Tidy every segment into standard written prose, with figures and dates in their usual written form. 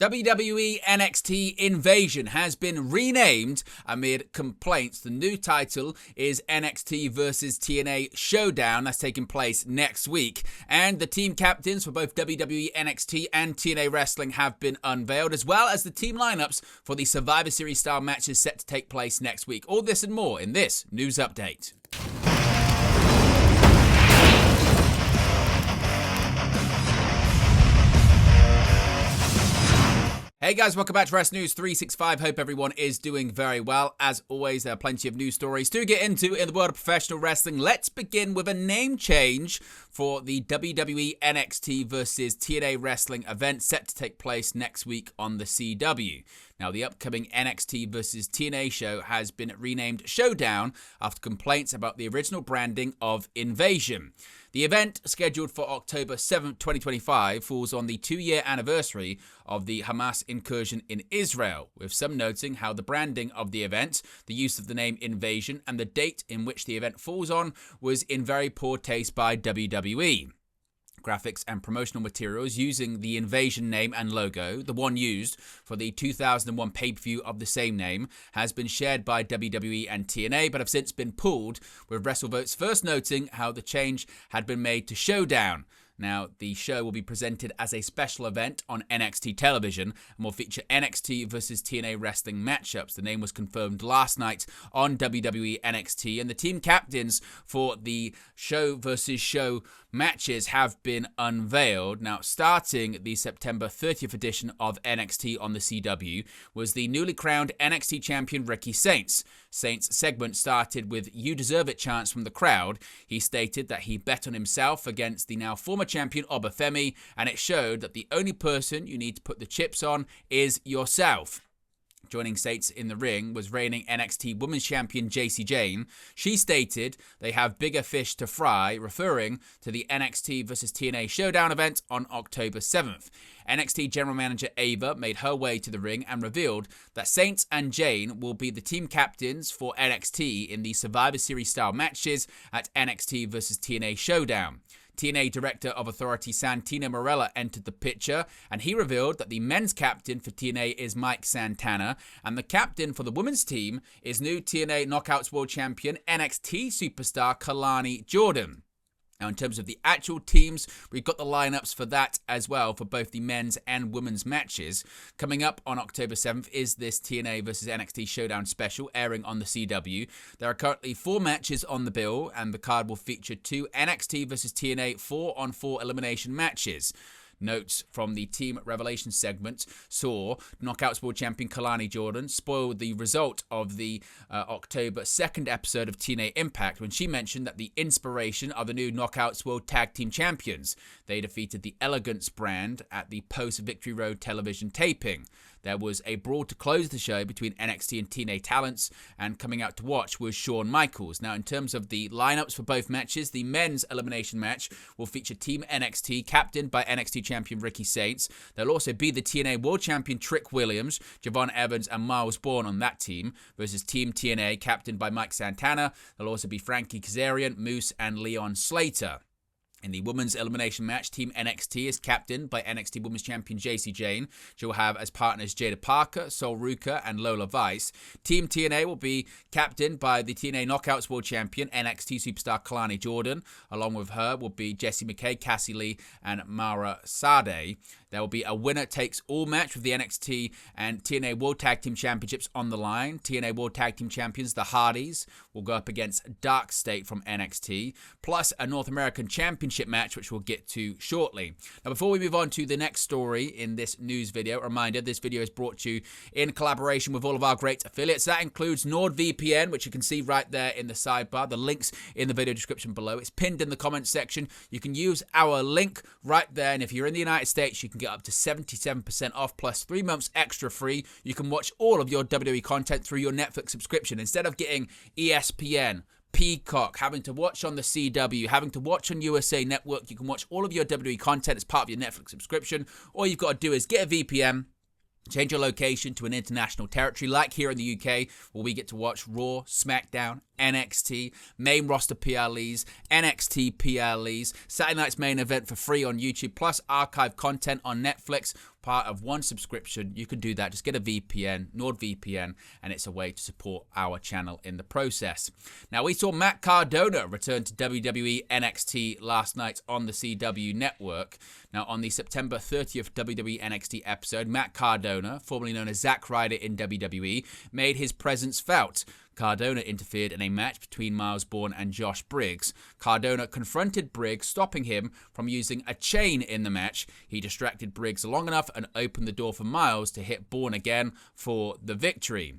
WWE NXT Invasion has been renamed amid complaints. The new title is NXT vs TNA Showdown. That's taking place next week. And the team captains for both WWE NXT and TNA Wrestling have been unveiled, as well as the team lineups for the Survivor Series style matches set to take place next week. All this and more in this news update. Hey guys, welcome back to Wrestling News 365. Hope everyone is doing very well. As always, there are plenty of news stories to get into in the world of professional wrestling. Let's begin with a name change for the WWE NXT vs TNA Wrestling event set to take place next week on the CW. Now, the upcoming NXT vs TNA show has been renamed Showdown after complaints about the original branding of Invasion. The event, scheduled for October 7th, 2025, falls on the 2-year anniversary of the Hamas incursion in Israel, with some noting how the branding of the event, the use of the name Invasion, and the date in which the event falls on was in very poor taste by WWE. Graphics and promotional materials using the Invasion name and logo, the one used for the 2001 pay-per-view of the same name, has been shared by WWE and TNA, but have since been pulled, with WrestleVotes first noting how the change had been made to Showdown. Now, the show will be presented as a special event on NXT television and will feature NXT vs TNA wrestling matchups. The name was confirmed last night on WWE NXT, and the team captains for the show versus show matches have been unveiled. Now, starting the September 30th edition of NXT on the CW was the newly crowned NXT champion Ricky Saints. Saints' segment started with "You Deserve It" chants from the crowd. He stated that he bet on himself against the now former champion Obafemi, and it showed that the only person you need to put the chips on is yourself. Joining Saints in the ring was reigning NXT Women's Champion Jacy Jayne. She stated they have bigger fish to fry, referring to the NXT vs TNA Showdown event on October 7th. NXT General Manager Ava made her way to the ring and revealed that Saints and Jayne will be the team captains for NXT in the Survivor Series style matches at NXT vs TNA Showdown. TNA Director of Authority Santino Marella entered the picture, and he revealed that the men's captain for TNA is Mike Santana, and the captain for the women's team is new TNA Knockouts World Champion NXT superstar Kalani Jordan. Now, in terms of the actual teams, we've got the lineups for that as well for both the men's and women's matches. Coming up on October 7th is this TNA vs NXT Showdown special airing on the CW. There are currently 4 matches on the bill, and the card will feature 2 NXT vs TNA 4-on-4 elimination matches. Notes from the Team Revelation segment saw Knockouts World Champion Kalani Jordan spoil the result of the October 2nd episode of TNA Impact when she mentioned that the inspiration are the new Knockouts World Tag Team Champions. They defeated the Elegance brand at the post-Victory Road television taping. There was a brawl to close the show between NXT and TNA talents, and coming out to watch was Shawn Michaels. Now, in terms of the lineups for both matches, the men's elimination match will feature Team NXT, captained by NXT champion Ricky Saints. There'll also be the TNA World Champion Trick Williams, Javon Evans, and Miles Bourne on that team, versus Team TNA, captained by Mike Santana. There'll also be Frankie Kazarian, Moose, and Leon Slater. In the women's elimination match, Team NXT is captained by NXT Women's Champion Jacy Jayne. She will have as partners Jada Parker, Sol Ruka, and Lola Vice. Team TNA will be captained by the TNA Knockouts World Champion NXT superstar Kalani Jordan. Along with her will be Jessie McKay, Cassie Lee, and Mara Sade. There will be a winner-takes-all match with the NXT and TNA World Tag Team Championships on the line. TNA World Tag Team Champions, the Hardys, will go up against Dark State from NXT, plus a North American Championship match, which we'll get to shortly. Now, before we move on to the next story in this news video, a reminder, this video is brought to you in collaboration with all of our great affiliates. That includes NordVPN, which you can see right there in the sidebar. The link's in the video description below. It's pinned in the comments section. You can use our link right there, and if you're in the United States, you can get up to 77% off plus 3 months extra free. You can watch all of your WWE content through your Netflix subscription instead of getting ESPN, Peacock, having to watch on the CW, having to watch on USA Network. You can watch all of your WWE content as part of your Netflix subscription. All you've got to do is get a VPN, change your location to an international territory like here in the UK, where we get to watch Raw, Smackdown, NXT, main roster PLEs, NXT PLEs, Saturday night's main event for free on YouTube, plus archive content on Netflix. part of one subscription, you can do that. Just get a VPN, NordVPN, and it's a way to support our channel in the process. Now, we saw Matt Cardona return to WWE NXT last night on the CW network. Now, on the September 30th WWE NXT episode, Matt Cardona, formerly known as Zack Ryder in WWE, made his presence felt. Cardona interfered in a match between Miles Bourne and Josh Briggs. Cardona confronted Briggs, stopping him from using a chain in the match. He distracted Briggs long enough and opened the door for Miles to hit Bourne again for the victory.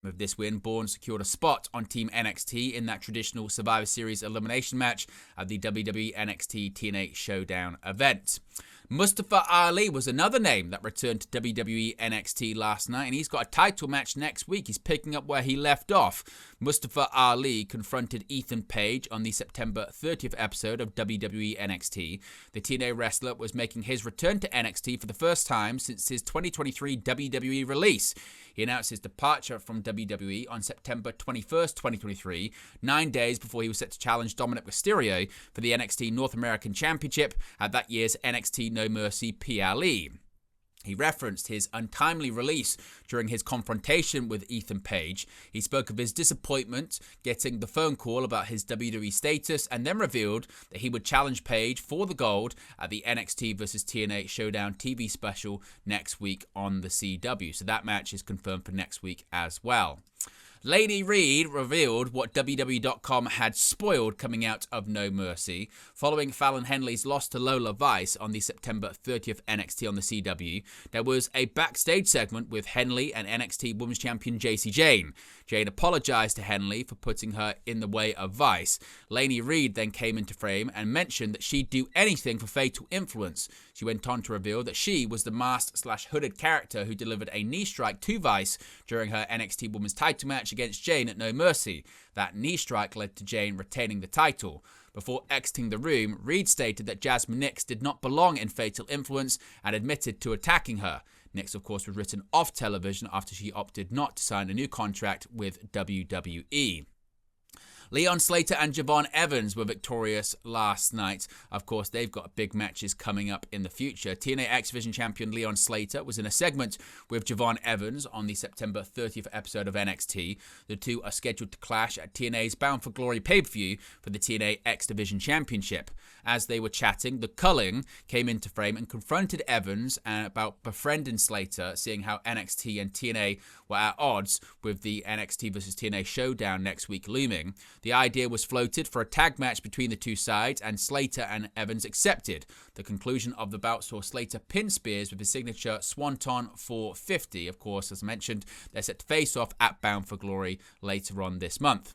With this win, Bourne secured a spot on Team NXT in that traditional Survivor Series elimination match at the WWE NXT TNA Showdown event. Mustafa Ali was another name that returned to WWE NXT last night, and he's got a title match next week. He's picking up where he left off. Mustafa Ali confronted Ethan Page on the September 30th episode of WWE NXT. The TNA wrestler was making his return to NXT for the first time since his 2023 WWE release. He announced his departure from WWE on September 21st, 2023, 9 days before he was set to challenge Dominic Mysterio for the NXT North American Championship at that year's NXT No Mercy PLE. He referenced his untimely release during his confrontation with Ethan Page. He spoke of his disappointment getting the phone call about his WWE status and then revealed that he would challenge Page for the gold at the NXT vs TNA Showdown TV special next week on the CW. So that match is confirmed for next week as well. Lady Reed revealed what WWE.com had spoiled coming out of No Mercy. Following Fallon Henley's loss to Lola Vice on the September 30th NXT on the CW, there was a backstage segment with Henley and NXT Women's Champion Jacy Jayne. Jayne apologized to Henley for putting her in the way of Vice. Lady Reed then came into frame and mentioned that she'd do anything for Fatal Influence. She went on to reveal that she was the masked/hooded character who delivered a knee strike to Vice during her NXT Women's title match against Jayne at No Mercy. That knee strike led to Jayne retaining the title. Before exiting the room, Reed stated that Jasmine Nix did not belong in Fatal Influence and admitted to attacking her. Nix, of course, was written off television after she opted not to sign a new contract with WWE. Leon Slater and Javon Evans were victorious last night. Of course, they've got big matches coming up in the future. TNA X Division champion Leon Slater was in a segment with Javon Evans on the September 30th episode of NXT. The two are scheduled to clash at TNA's Bound for Glory pay-per-view for the TNA X Division Championship. As they were chatting, the Culling came into frame and confronted Evans about befriending Slater, seeing how NXT and TNA were at odds with the NXT vs TNA Showdown next week looming. The idea was floated for a tag match between the two sides, and Slater and Evans accepted. The conclusion of the bout saw Slater pin Spears with his signature Swanton 450. Of course, as mentioned, they're set to face off at Bound for Glory later on this month.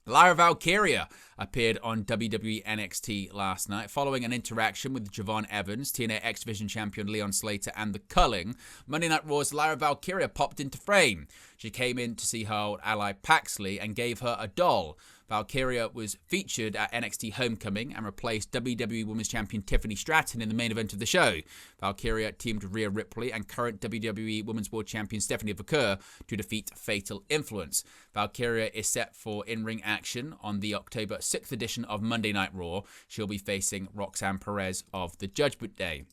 Lyra Valkyria appeared on WWE NXT last night following an interaction with Javon Evans, TNA X Division champion Leon Slater, and the Culling. Monday Night Raw's Lyra Valkyria popped into frame. She came in to see her old ally Paxley and gave her a doll. Valkyria was featured at NXT Homecoming and replaced WWE Women's Champion Tiffany Stratton in the main event of the show. Valkyria teamed with Rhea Ripley and current WWE Women's World Champion Stephanie Vaquer to defeat Fatal Influence. Valkyria is set for in-ring action on the October 6th edition of Monday Night Raw. She'll be facing Roxanne Perez of the Judgment Day.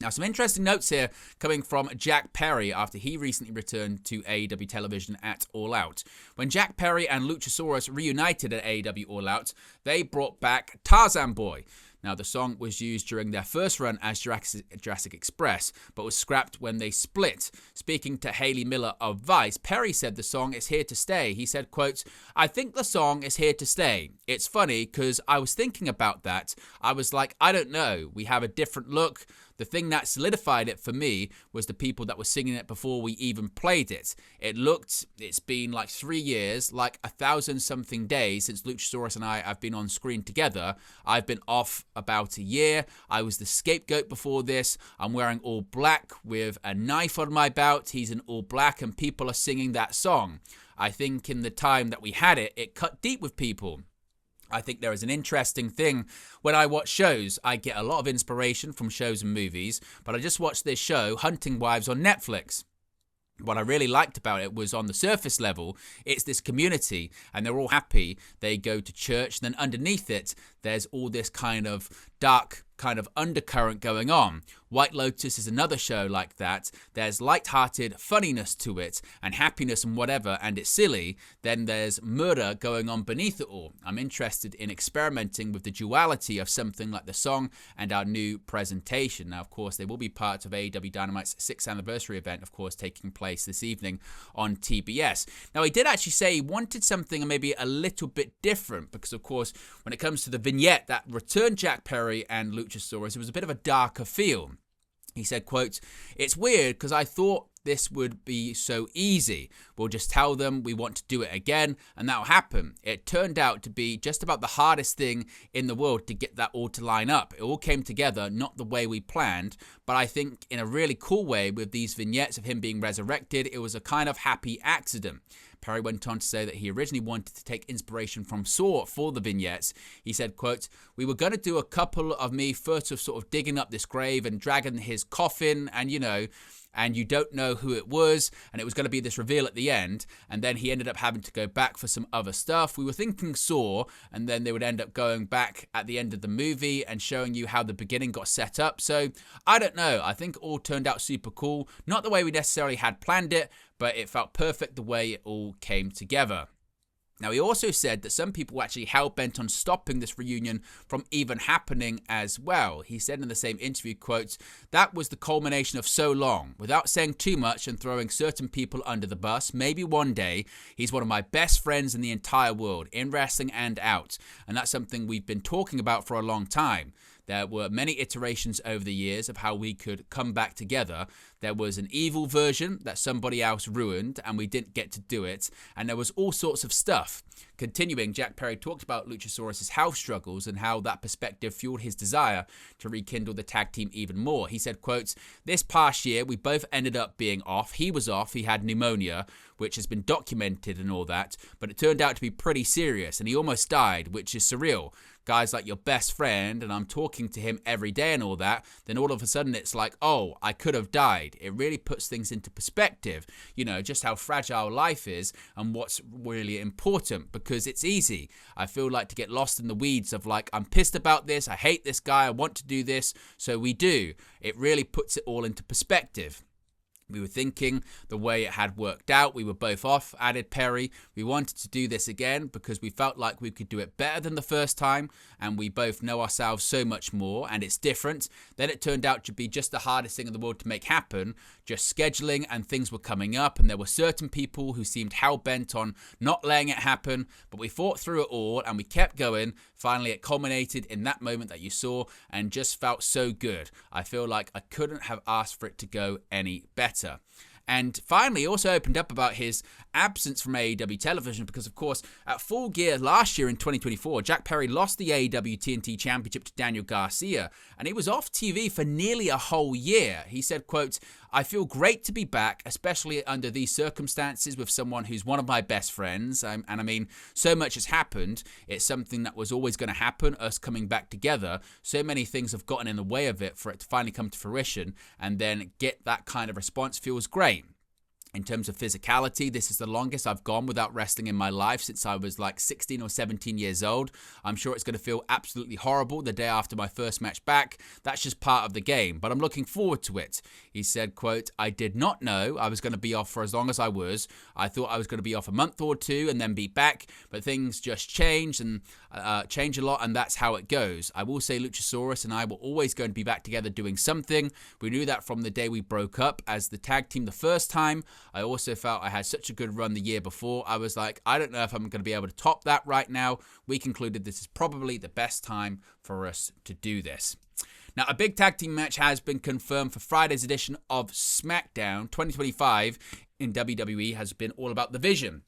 Now, some interesting notes here coming from Jack Perry after he recently returned to AEW television at All Out. When Jack Perry and Luchasaurus reunited at AEW All Out, they brought back Tarzan Boy. Now, the song was used during their first run as Jurassic Express, but was scrapped when they split. Speaking to Haley Miller of Vice, Perry said the song is here to stay. He said, quote, "I think the song is here to stay. It's funny because I was thinking about that. I was like, I don't know. We have a different look. The thing that solidified it for me was the people that were singing it before we even played it. It's been like 3 years, like 1,000-something days since Luchasaurus and I have been on screen together. I've been off about a year. I was the scapegoat before this. I'm wearing all black with a knife on my belt. He's in all black and people are singing that song. I think in the time that we had it, it cut deep with people. I think there is an interesting thing. When I watch shows, I get a lot of inspiration from shows and movies, but I just watched this show, Hunting Wives, on Netflix. What I really liked about it was on the surface level, it's this community and they're all happy. They go to church, and then underneath it, there's all this kind of dark kind of undercurrent going on. White Lotus is another show like that. There's light-hearted funniness to it and happiness and whatever, and it's silly. Then there's murder going on beneath it all. I'm interested in experimenting with the duality of something like the song and our new presentation. Now, of course, they will be part of AEW Dynamite's 6th anniversary event, of course, taking place this evening on TBS. Now, he did actually say he wanted something maybe a little bit different because, of course, when it comes to the vignette that returned Jack Perry and Luchasaurus, it was a bit of a darker feel. He said, quote, "It's weird because I thought this would be so easy. We'll just tell them we want to do it again and that'll happen. It turned out to be just about the hardest thing in the world to get that all to line up. It all came together, not the way we planned, but I think in a really cool way with these vignettes of him being resurrected. It was a kind of happy accident." Perry went on to say that he originally wanted to take inspiration from Saw for the vignettes. He said, quote, "We were going to do a couple of me first of sort of digging up this grave and dragging his coffin and, and you don't know who it was, and it was going to be this reveal at the end, and then he ended up having to go back for some other stuff. We were thinking Saw, and then they would end up going back at the end of the movie and showing you how the beginning got set up. So, I don't know. I think it all turned out super cool. Not the way we necessarily had planned it, but it felt perfect the way it all came together." Now, he also said that some people were actually hell-bent on stopping this reunion from even happening as well. He said in the same interview, quote, "That was the culmination of so long. Without saying too much and throwing certain people under the bus, maybe one day, he's one of my best friends in the entire world, in wrestling and out. And that's something we've been talking about for a long time. There were many iterations over the years of how we could come back together. There was an evil version that somebody else ruined and we didn't get to do it. And there was all sorts of stuff." Continuing, Jack Perry talked about Luchasaurus' health struggles and how that perspective fueled his desire to rekindle the tag team even more. He said, quote, "This past year, we both ended up being off. He was off. He had pneumonia, which has been documented and all that. But it turned out to be pretty serious, and he almost died, which is surreal. Guys like your best friend, and I'm talking to him every day and all that, then all of a sudden it's like, oh, I could have died. It really puts things into perspective, just how fragile life is and what's really important, because it's easy, I feel like, to get lost in the weeds of like, I'm pissed about this, I hate this guy, I want to do this, so we do. It really puts it all into perspective. We were thinking the way it had worked out. We were both off," added Perry. "We wanted to do this again because we felt like we could do it better than the first time, and we both know ourselves so much more, and it's different. Then it turned out to be just the hardest thing in the world to make happen, just scheduling, and things were coming up, and there were certain people who seemed hell-bent on not letting it happen, but we fought through it all, and we kept going. Finally, it culminated in that moment that you saw, and just felt so good. I feel like I couldn't have asked for it to go any better." And finally, he also opened up about his absence from AEW television because, of course, at Full Gear last year in 2024, Jack Perry lost the AEW TNT Championship to Daniel Garcia, and he was off TV for nearly a whole year. He said, quote, "I feel great to be back, especially under these circumstances with someone who's one of my best friends. And I mean, so much has happened. It's something that was always going to happen, us coming back together. So many things have gotten in the way of it for it to finally come to fruition, and then get that kind of response feels great. In terms of physicality, this is the longest I've gone without wrestling in my life since I was like 16 or 17 years old. I'm sure it's going to feel absolutely horrible the day after my first match back. That's just part of the game, but I'm looking forward to it." He said, quote, "I did not know I was going to be off for as long as I was. I thought I was going to be off a month or two and then be back, but things just change and change a lot, and that's how it goes. I will say Luchasaurus and I were always going to be back together doing something. We knew that from the day we broke up as the tag team the first time. I also felt I had such a good run the year before. I was like, I don't know if I'm going to be able to top that right now. We concluded this is probably the best time for us to do this." Now, a big tag team match has been confirmed for Friday's edition of Smackdown 2025 in WWE has been all about the Vision,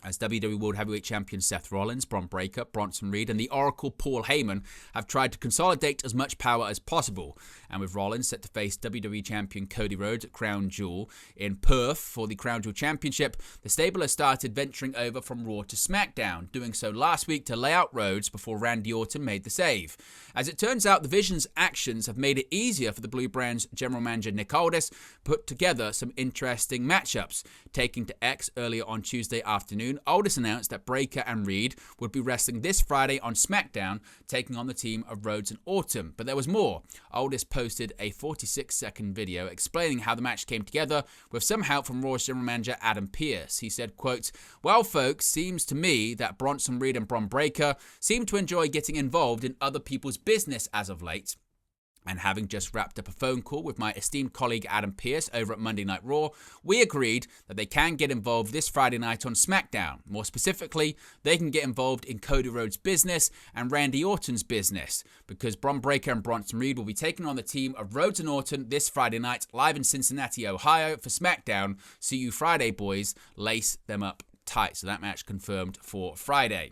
as WWE World Heavyweight Champion Seth Rollins, Bron Breakker, Bronson Reed, and the Oracle Paul Heyman have tried to consolidate as much power as possible. And with Rollins set to face WWE Champion Cody Rhodes at Crown Jewel in Perth for the Crown Jewel Championship, the stable has started venturing over from Raw to SmackDown, doing so last week to lay out Rhodes before Randy Orton made the save. As it turns out, the Vision's actions have made it easier for the Blue Brand's general manager Nick Aldis put together some interesting matchups. Taking to X earlier on Tuesday afternoon, afternoon, Aldis announced that Breakker and Reed would be wrestling this Friday on Smackdown, taking on the team of Rhodes and Orton. But there was more. Aldis posted a 46-second video explaining how the match came together with some help from Raw's general manager Adam Pearce. He said, quote, "Well, folks, seems to me that Bronson Reed and Bron Breakker seem to enjoy getting involved in other people's business as of late. And having just wrapped up a phone call with my esteemed colleague Adam Pearce over at Monday Night Raw, we agreed that they can get involved this Friday night on SmackDown. More specifically, they can get involved in Cody Rhodes' business and Randy Orton's business, because Bron Breakker and Bronson Reed will be taking on the team of Rhodes and Orton this Friday night live in Cincinnati, Ohio for SmackDown. See you Friday, boys. Lace them up tight." So that match confirmed for Friday.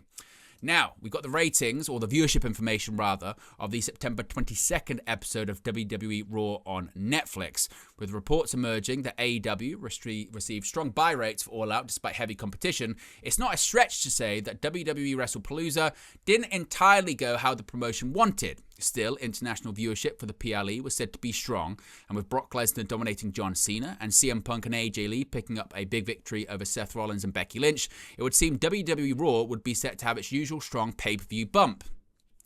Now, we've got the ratings, or the viewership information rather, of the September 22nd episode of WWE Raw on Netflix, with reports emerging that AEW received strong buy rates for All Out despite heavy competition. It's not a stretch to say that WWE WrestlePalooza didn't entirely go how the promotion wanted. Still, international viewership for the PLE was said to be strong, and with Brock Lesnar dominating John Cena and CM Punk and AJ Lee picking up a big victory over Seth Rollins and Becky Lynch, it would seem WWE Raw would be set to have its usual strong pay-per-view bump.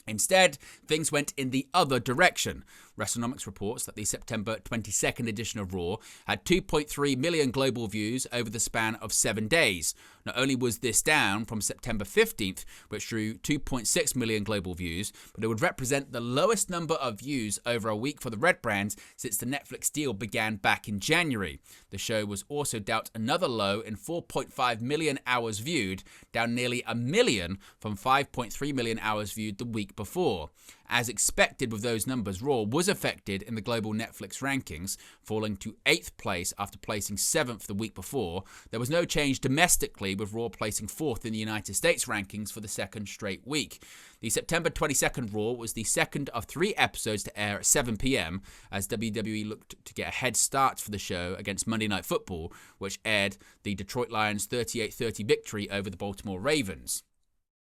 Instead, things went in the other direction. WrestleNomics reports that the September 22nd edition of Raw had 2.3 million global views over the span of 7 days. Not only was this down from September 15th, which drew 2.6 million global views, but it would represent the lowest number of views over a week for the Red Brand since the Netflix deal began back in January. The show was also dealt another low in 4.5 million hours viewed, down nearly a million from 5.3 million hours viewed the week before. As expected with those numbers, Raw was affected in the global Netflix rankings, falling to 8th place after placing 7th the week before. There was no change domestically, with Raw placing 4th in the United States rankings for the second straight week. The September 22nd Raw was the second of 3 episodes to air at 7 p.m. as WWE looked to get a head start for the show against Monday Night Football, which aired the Detroit Lions' 38-30 victory over the Baltimore Ravens.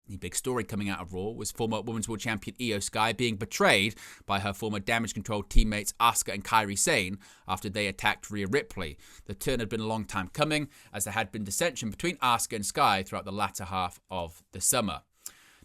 The big story coming out of Raw was former Women's World Champion Io Sky being betrayed by her former Damage Control teammates Asuka and Kairi Sane after they attacked Rhea Ripley. The turn had been a long time coming, as there had been dissension between Asuka and Sky throughout the latter half of the summer.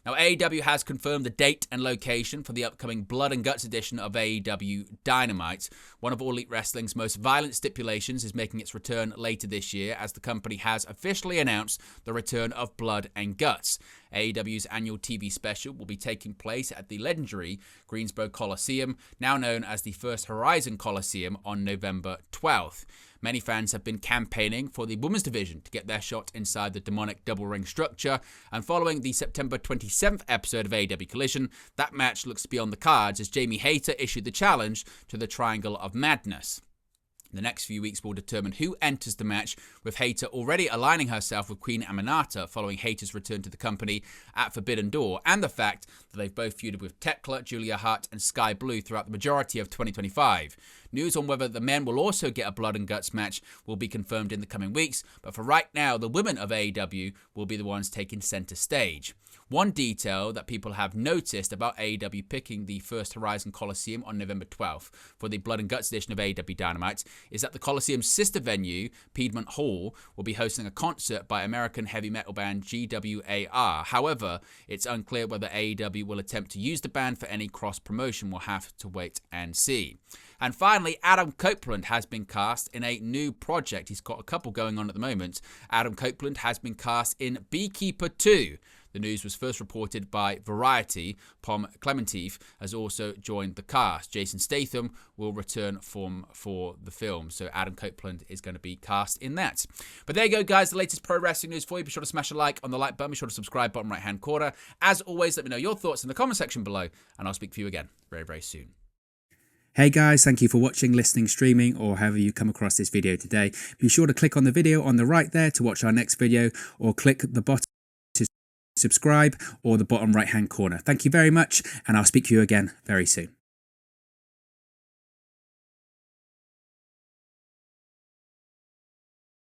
Now, AEW has confirmed the date and location for the upcoming Blood and Guts edition of AEW Dynamite. One of All Elite Wrestling's most violent stipulations is making its return later this year, as the company has officially announced the return of Blood and Guts. AEW's annual TV special will be taking place at the legendary Greensboro Coliseum, now known as the First Horizon Coliseum, on November 12th. Many fans have been campaigning for the women's division to get their shot inside the demonic double ring structure, and following the September 27th episode of AEW Collision, that match looks to be on the cards as Jamie Hayter issued the challenge to the Triangle of Madness. The next few weeks will determine who enters the match, with Hayter already aligning herself with Queen Aminata following Hayter's return to the company at Forbidden Door, and the fact that they've both feuded with Tekla, Julia Hart and Sky Blue throughout the majority of 2025. News on whether the men will also get a Blood and Guts match will be confirmed in the coming weeks, but for right now, the women of AEW will be the ones taking center stage. One detail that people have noticed about AEW picking the First Horizon Coliseum on November 12th for the Blood and Guts edition of AEW Dynamite is that the Coliseum's sister venue, Piedmont Hall, will be hosting a concert by American heavy metal band GWAR. However, it's unclear whether AEW will attempt to use the band for any cross-promotion. We'll have to wait and see. And finally, Adam Copeland has been cast in a new project. He's got a couple going on at the moment. Adam Copeland has been cast in Beekeeper 2. The news was first reported by Variety. Pom Klementieff has also joined the cast. Jason Statham will return for the film, so Adam Copeland is going to be cast in that. But there you go, guys, the latest pro wrestling news for you. Be sure to smash a like on the like button. Be sure to subscribe, bottom right-hand corner. As always, let me know your thoughts in the comment section below, and I'll speak to you again very, very soon. Hey guys, thank you for watching, listening, streaming, or however you come across this video today. Be sure to click on the video on the right there to watch our next video, or click the button to subscribe, or the bottom right hand corner. Thank you very much, and I'll speak to you again very soon.